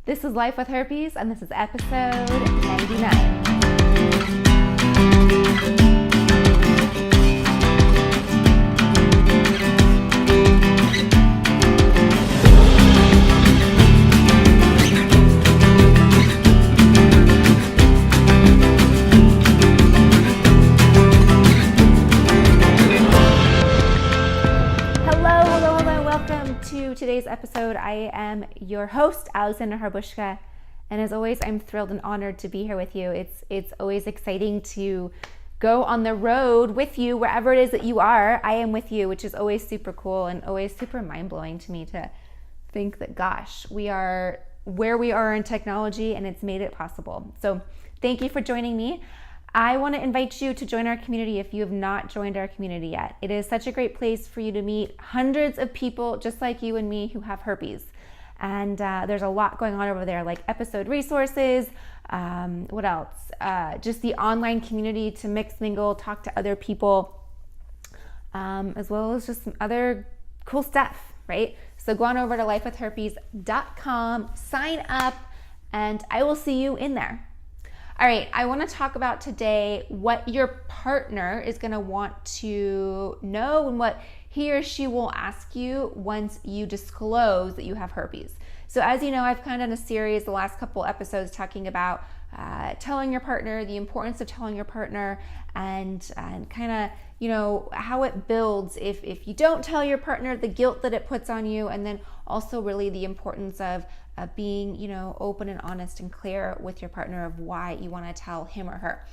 This is Life with Herpes, and this is episode 99. Today's episode. I am your host, Alexandra Harbushka, and as always, I'm thrilled and honored to be here with you. It's always exciting to go on the road with you wherever it is that you are. I am with you, which is always super cool and always super mind-blowing to me to think that, gosh, we are where we are in technology and it's made it possible. So thank you for joining me. I want to invite you to join our community if you have not joined our community yet. It is such a great place for you to meet hundreds of people just like you and me who have herpes. And there's a lot going on over there, like episode resources, what else? Just the online community to mix, mingle, talk to other people, as well as just some other cool stuff, right? So go on over to lifewithherpes.com, sign up, and I will see you in there. All right, I want to talk about today what your partner is going to want to know and what he or she will ask you once you disclose that you have herpes. So as you know, I've kind of done a series the last couple episodes talking about telling your partner, the importance of telling your partner, and kind of, you know, how it builds if you don't tell your partner, the guilt that it puts on you, and then also really the importance of being, you know, open and honest and clear with your partner of why you want to tell him or her.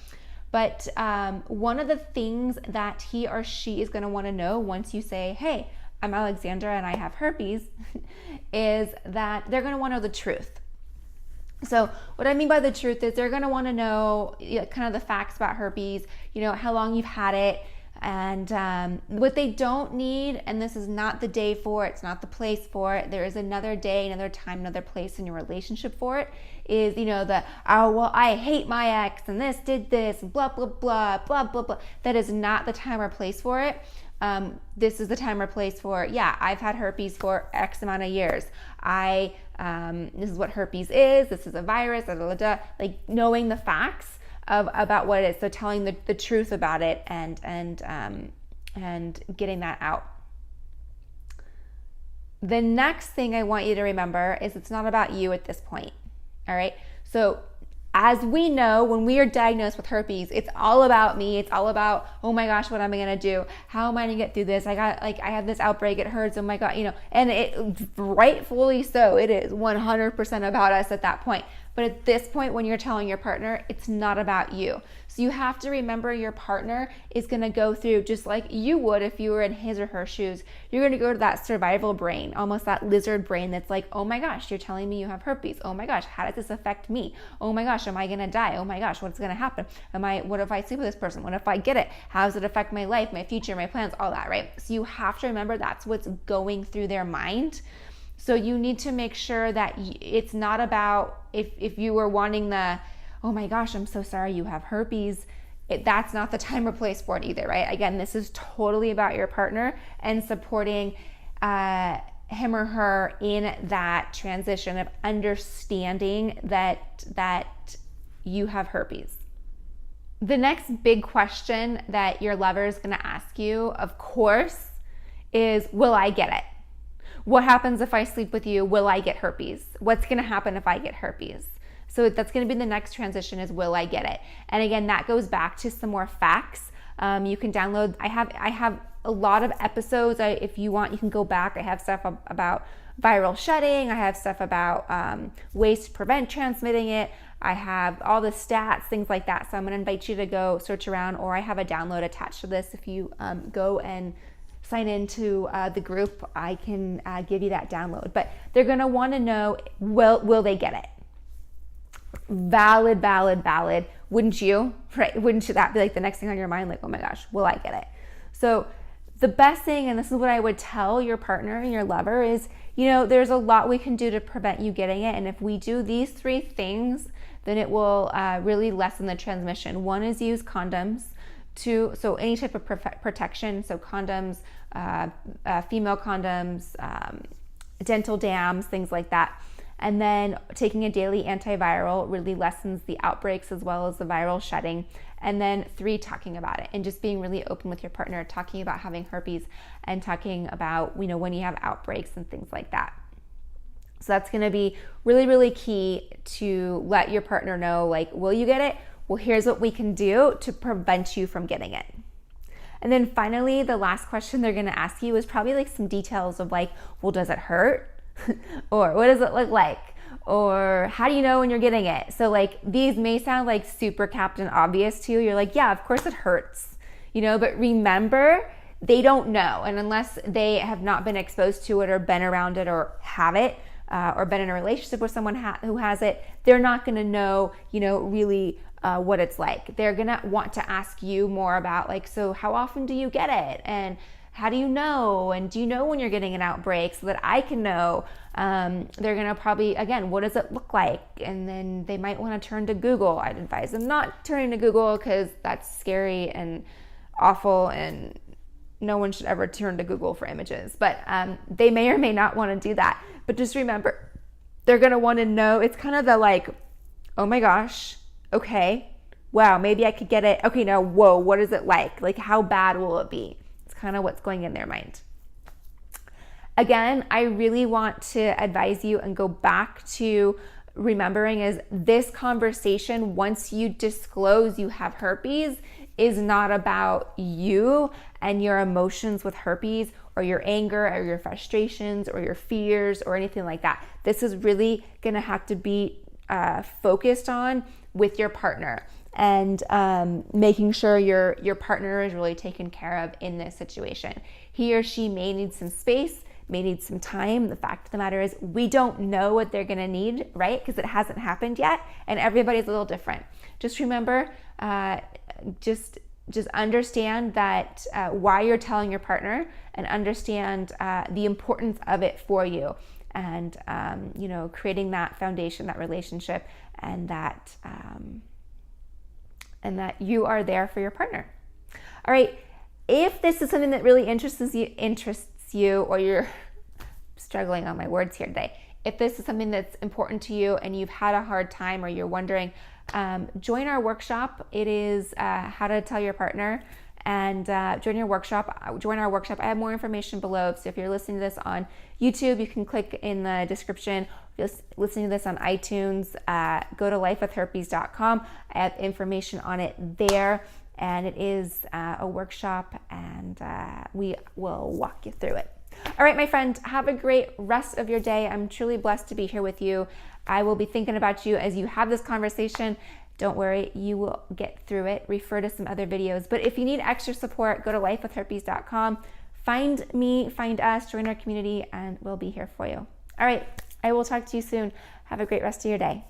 But one of the things that he or she is going to want to know once you say, hey, I'm Alexandra and I have herpes, is that they're going to want to know the truth. So what I mean by the truth is they're going to want to know kind of the facts about herpes, you know, how long you've had it. And what they don't need, and this is not the day for it, it's not the place for it, there is another day, another time, another place in your relationship for it, is, you know, well, I hate my ex, and this did this, and blah, blah, blah, blah, blah, blah. That is not the time or place for it. This is the time or place for, yeah, I've had herpes for X amount of years. This is what herpes is, this is a virus, blah, blah, blah, like knowing the facts about what it is. So telling the truth about it and getting that out. The next thing I want you to remember is it's not about you at this point. All right. So as we know, when we are diagnosed with herpes, it's all about me. It's all about, oh my gosh, what am I going to do? How am I going to get through this? I have this outbreak. It hurts. Oh my God, you know, and it rightfully so. It is 100% about us at that point. But at this point, when you're telling your partner, it's not about you. So you have to remember your partner is going to go through just like you would if you were in his or her shoes. You're going to go to that survival brain, almost that lizard brain that's like, oh my gosh, you're telling me you have herpes. Oh my gosh, how does this affect me? Oh my gosh, am I going to die? Oh my gosh, what's going to happen? What if I sleep with this person? What if I get it? How does it affect my life, my future, my plans, all that, right? So you have to remember that's what's going through their mind. So you need to make sure that it's not about if you were wanting oh my gosh, I'm so sorry you have herpes. That's not the time or place for it either, right? Again, this is totally about your partner and supporting him or her in that transition of understanding that you have herpes. The next big question that your lover is going to ask you, of course, is, will I get it? What happens if I sleep with you? Will I get herpes? What's going to happen if I get herpes? So that's going to be the next transition is, will I get it? And again, that goes back to some more facts. You can download, I have a lot of episodes. If you want, you can go back. I have stuff about viral shedding. I have stuff about ways to prevent transmitting it. I have all the stats, things like that. So I'm going to invite you to go search around, or I have a download attached to this. If you go and sign into the group, I can give you that download. But they're going to want to know, will they get it? Valid. Wouldn't you? Right? Wouldn't that be like the next thing on your mind? Like, oh my gosh, will I get it? So the best thing, and this is what I would tell your partner and your lover, is, you know, there's a lot we can do to prevent you getting it. And if we do these 3 things, then it will really lessen the transmission. 1 is use condoms. 2, so any type of protection, so condoms, female condoms, dental dams, things like that. And then taking a daily antiviral really lessens the outbreaks as well as the viral shedding. And then 3, talking about it and just being really open with your partner, talking about having herpes and talking about, when you have outbreaks and things like that. So that's going to be really, really key to let your partner know, like, will you get it? Well, here's what we can do to prevent you from getting it. And then finally, the last question they're going to ask you is probably like some details of like, well, does it hurt? Or what does it look like? Or how do you know when you're getting it? So like, these may sound like super Captain Obvious to you. You're like, yeah, of course it hurts, but remember, they don't know. And unless they have not been exposed to it or been around it or have it, or been in a relationship with someone who has it, they're not going to know, really what it's like. They're going to want to ask you more about like, so how often do you get it? And how do you know? And do you know when you're getting an outbreak so that I can know? They're going to probably, again, what does it look like? And then they might want to turn to Google. I'd advise them not turning to Google because that's scary and awful, and no one should ever turn to Google for images. But they may or may not want to do that. But just remember, they're going to want to know. It's kind of the like, oh my gosh, okay, wow, maybe I could get it. Okay, now, whoa, what is it like? Like, how bad will it be? It's kind of what's going in their mind. Again, I really want to advise you and go back to remembering is this conversation, once you disclose you have herpes, is not about you and your emotions with herpes or your anger or your frustrations or your fears or anything like that. This is really going to have to be focused on with your partner and making sure your partner is really taken care of in this situation. He or she may need some space, may need some time. The fact of the matter is we don't know what they're going to need, right? Because it hasn't happened yet, and everybody's a little different. Just remember, just understand that why you're telling your partner, and understand the importance of it for you, and creating that foundation, that relationship, and that you are there for your partner. All right, if this is something that really interests you, or you're struggling on my words here today, if this is something that's important to you and you've had a hard time or you're wondering, join our workshop. It is how to tell your partner, and join our workshop. I have more information below. So if you're listening to this on YouTube, you can click in the description. If you're listening to this on iTunes, go to lifewithherpes.com. I have information on it there, and it is a workshop, and we will walk you through it. All right, my friend, have a great rest of your day. I'm truly blessed to be here with you. I will be thinking about you as you have this conversation. Don't worry, you will get through it. Refer to some other videos. But if you need extra support, go to lifewithherpes.com. Find me, find us, join our community, and we'll be here for you. All right, I will talk to you soon. Have a great rest of your day.